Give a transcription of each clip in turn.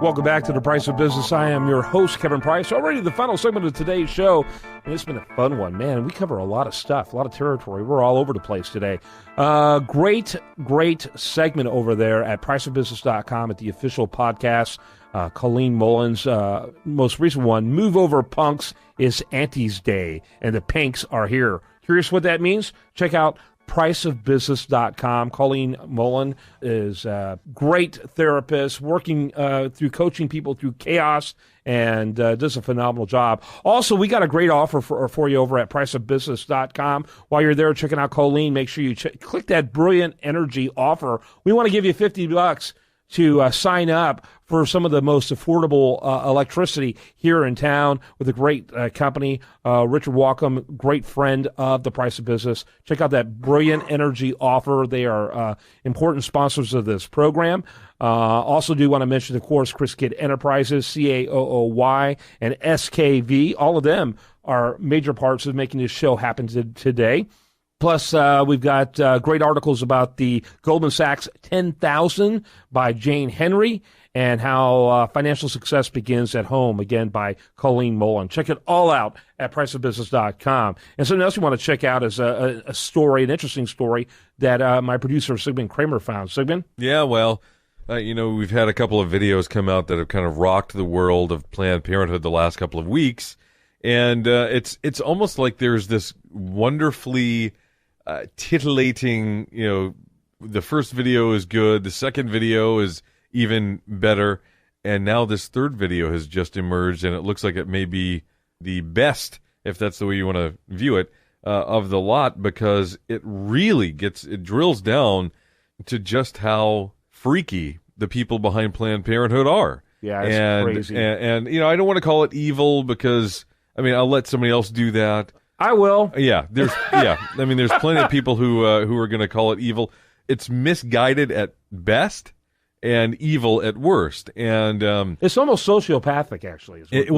Welcome back to The Price of Business. I am your host, Kevin Price. Already the final segment of today's show, and it's been a fun one. Man, we cover a lot of stuff, a lot of territory. We're all over the place today. Great segment over there at priceofbusiness.com at the official podcast. Colleen Mullins, most recent one, Move Over Punks, is Auntie's Day, and the Pinks are here. Curious what that means? Check out priceofbusiness.com. Colleen Mullen is a great therapist, working through coaching people through chaos, and does a phenomenal job. Also, we got a great offer for you over at priceofbusiness.com. While you're there checking out Colleen, make sure you click that Brilliant Energy offer. We want to give you $50 to sign up for some of the most affordable electricity here in town with a great company. Richard Walkham, great friend of The Price of Business. Check out that Brilliant Energy offer. They are important sponsors of this program. Also do want to mention, of course, Chris Kidd Enterprises, CAOOY, and SKV. All of them are major parts of making this show happen today. Plus, we've got great articles about the Goldman Sachs 10,000 by Jane Henry, and how financial success begins at home, again, by Colleen Mullen. Check it all out at priceofbusiness.com. And something else you want to check out is a story, an interesting story that my producer, Sigmund Kramer, found. Sigmund? Yeah, well, we've had a couple of videos come out that have kind of rocked the world of Planned Parenthood the last couple of weeks. And it's almost like there's this wonderfully titillating, the first video is good, the second video is even better, and now this third video has just emerged, and it looks like it may be the best, if that's the way you want to view it, of the lot, because it really drills down to just how freaky the people behind Planned Parenthood are. Yeah, it's crazy. And I don't want to call it evil, because, I'll let somebody else do that. I will. Yeah, there's plenty of people who are going to call it evil. It's misguided at best and evil at worst, and it's almost sociopathic, actually. It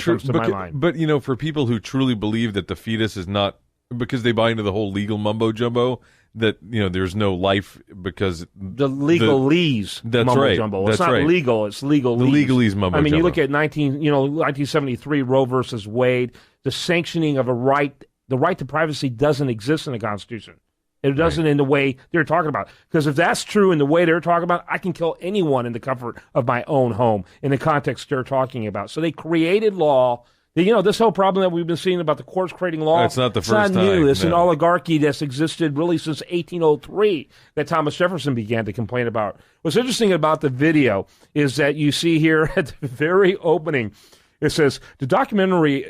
comes to my mind. But for people who truly believe that the fetus is not, because they buy into the whole legal mumbo jumbo, that there's no life because the legalese mumbo jumbo. It's not legal. It's legalese. The legalese mumbo jumbo. You look at 1973 Roe versus Wade. The sanctioning of the right to privacy doesn't exist in the Constitution. It doesn't in the way they're talking about. Because if that's true in the way they're talking about, I can kill anyone in the comfort of my own home in the context they're talking about. So they created law. This whole problem that we've been seeing about the courts creating law, it's not the first time. New. It's an oligarchy that's existed really since 1803 that Thomas Jefferson began to complain about. What's interesting about the video is that you see here at the very opening, it says, the documentary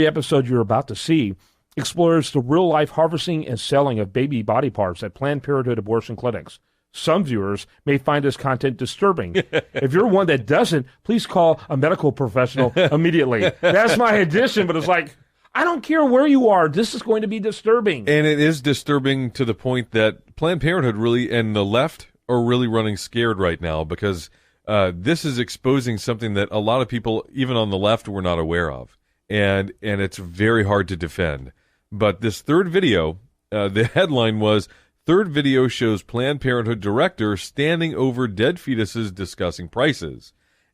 episode you're about to see explores the real-life harvesting and selling of baby body parts at Planned Parenthood abortion clinics. Some viewers may find this content disturbing. If you're one that doesn't, please call a medical professional immediately. That's my addition, but it's like, I don't care where you are. This is going to be disturbing. And it is disturbing to the point that Planned Parenthood really, and the left, are really running scared right now, because this is exposing something that a lot of people, even on the left, were not aware of. And it's very hard to defend. But this third video, the headline was, third video shows Planned Parenthood director standing over dead fetuses discussing prices.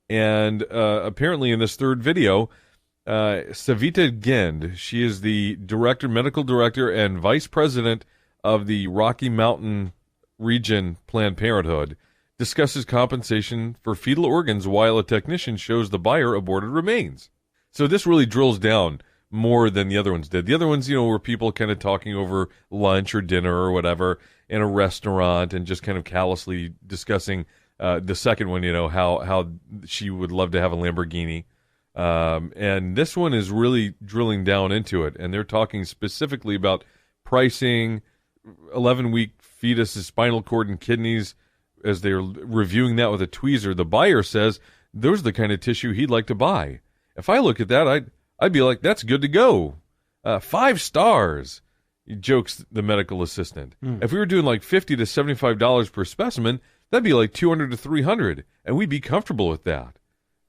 And apparently in this third video, Savita Gend, she is the medical director and vice president of the Rocky Mountain region Planned Parenthood, discusses compensation for fetal organs while a technician shows the buyer aborted remains. So this really drills down more than the other ones did. The other ones, were people kind of talking over lunch or dinner or whatever in a restaurant and just kind of callously discussing the second one, how she would love to have a Lamborghini. And this one is really drilling down into it. And they're talking specifically about pricing, 11-week fetus, spinal cord, and kidneys. As they're reviewing that with a tweezer, the buyer says, those are the kind of tissue he'd like to buy. If I look at that, I'd be like, that's good to go. 5 stars, jokes the medical assistant. If we were doing like $50 to $75 per specimen, that'd be like $200 to $300, and we'd be comfortable with that.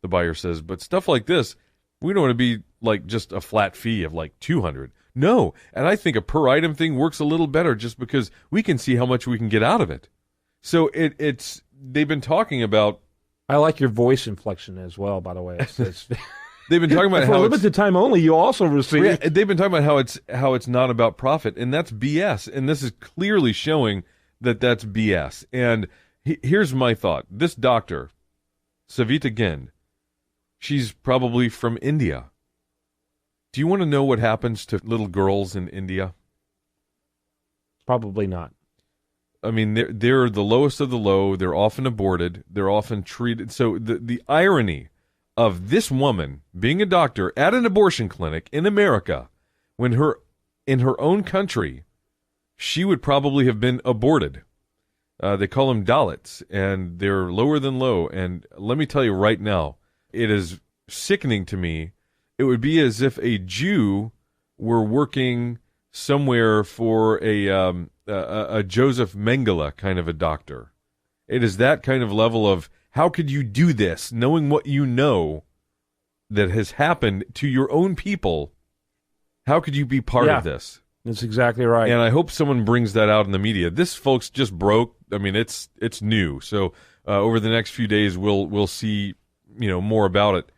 The buyer says, but stuff like this, we don't want to be like just a flat fee of like $200. No, and I think a per item thing works a little better just because we can see how much we can get out of it. So they've been talking about. I like your voice inflection as well, by the way. It's they've been talking about for how a limited time only. You also receive. Yeah, they've been talking about how it's not about profit, and that's BS. And this is clearly showing that that's BS. And here's my thought: this doctor, Savita Gen, she's probably from India. Do you want to know what happens to little girls in India? Probably not. I mean, they're the lowest of the low. They're often aborted. They're often treated. So the irony of this woman being a doctor at an abortion clinic in America, when in her own country, she would probably have been aborted. They call them Dalits, and they're lower than low. And let me tell you right now, it is sickening to me. It would be as if a Jew were working somewhere for a Joseph Mengele kind of a doctor. It is that kind of level of, how could you do this, knowing what you know that has happened to your own people? How could you be part of this? That's exactly right. And I hope someone brings that out in the media. This, folks, just broke. I mean, it's new. So over the next few days, we'll see more about it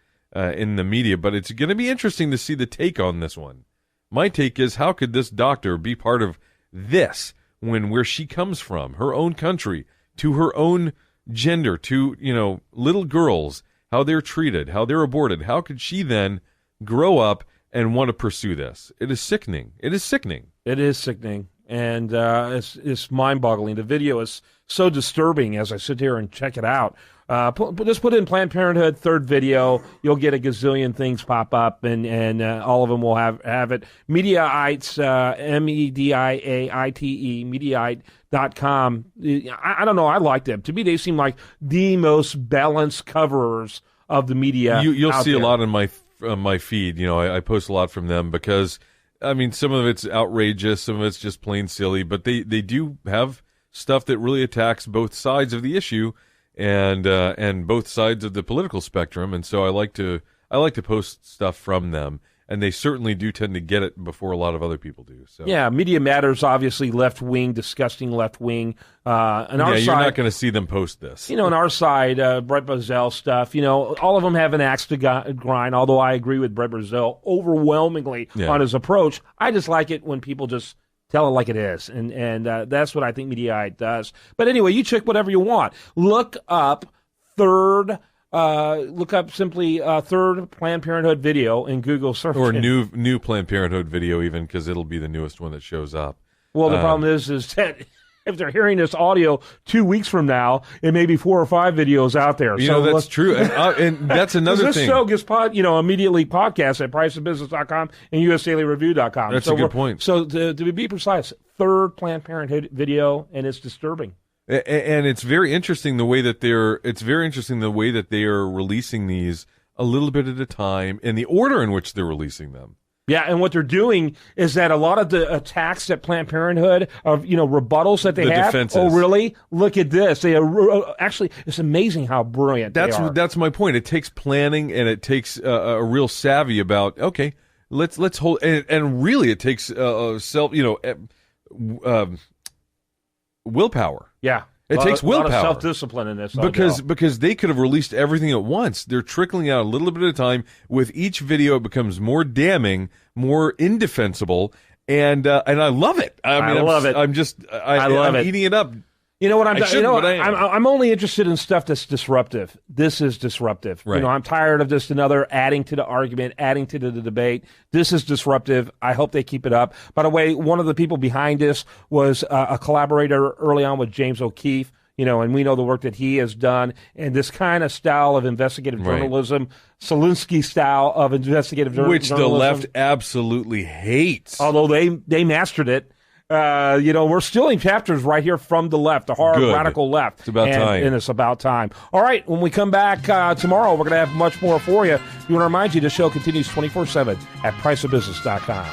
in the media. But it's going to be interesting to see the take on this one. My take is, how could this doctor be part of this when where she comes from, her own country, to her own gender, to little girls, how they're treated, how they're aborted? How could she then grow up and want to pursue this? It is sickening. It is sickening. It is sickening, and it's mind-boggling. The video is so disturbing as I sit here and check it out. Just put in Planned Parenthood third video. You'll get a gazillion things pop up, and all of them will have it. Mediaites, Mediaite, Mediaite.com. I don't know. I like them. To me, they seem like the most balanced coverers of the media. You'll see there. a lot in my feed. I post a lot from them because, I mean, some of it's outrageous, some of it's just plain silly, but they do have stuff that really attacks both sides of the issue and both sides of the political spectrum. And so I like to post stuff from them, and they certainly do tend to get it before a lot of other people do. So yeah, Media Matters, obviously left wing, disgusting left wing. On our side, you're not going to see them post this. On our side, Brett Brazell stuff. All of them have an axe to grind. Although I agree with Brett Brazell overwhelmingly on his approach. I just like it when people just tell it like it is, and that's what I think Mediaite does. But anyway, you check whatever you want. Look up third. Look up simply third Planned Parenthood video in Google search. Or new Planned Parenthood video, even, because it'll be the newest one that shows up. Well, the problem is that if they're hearing this audio 2 weeks from now, it may be 4 or 5 videos out there. That's true. And that's another this thing. This show gets immediately podcast at priceofbusiness.com and usdailyreview.com. That's a good point. So to be precise, third Planned Parenthood video, and it's disturbing. And it's very interesting the way that they are releasing these a little bit at a time, and the order in which they're releasing them. Yeah, and what they're doing is that a lot of the attacks at Planned Parenthood, of rebuttals that they have. Defenses. Oh, really? Look at this. They actually, it's amazing how brilliant they are. That's my point. It takes planning, and it takes a real savvy about, okay, let's hold, and really it takes willpower. Yeah. It takes willpower. A lot of self-discipline in this. Because they could have released everything at once. They're trickling out a little bit at a time. With each video, it becomes more damning, more indefensible, and I love it. I love it. I'm eating it up. You know what I'm only interested in stuff that's disruptive. This is disruptive. Right. I'm tired of just another adding to the argument, adding to the debate. This is disruptive. I hope they keep it up. By the way, one of the people behind this was a collaborator early on with James O'Keefe. And we know the work that he has done, and this kind of style of investigative journalism, Selinsky style of investigative journalism, which the left absolutely hates. Although they mastered it. We're stealing chapters right here from the left, the hard radical left. It's about time. And it's about time. All right, when we come back tomorrow, we're going to have much more for you. We want to remind you the show continues 24/7 at priceofbusiness.com.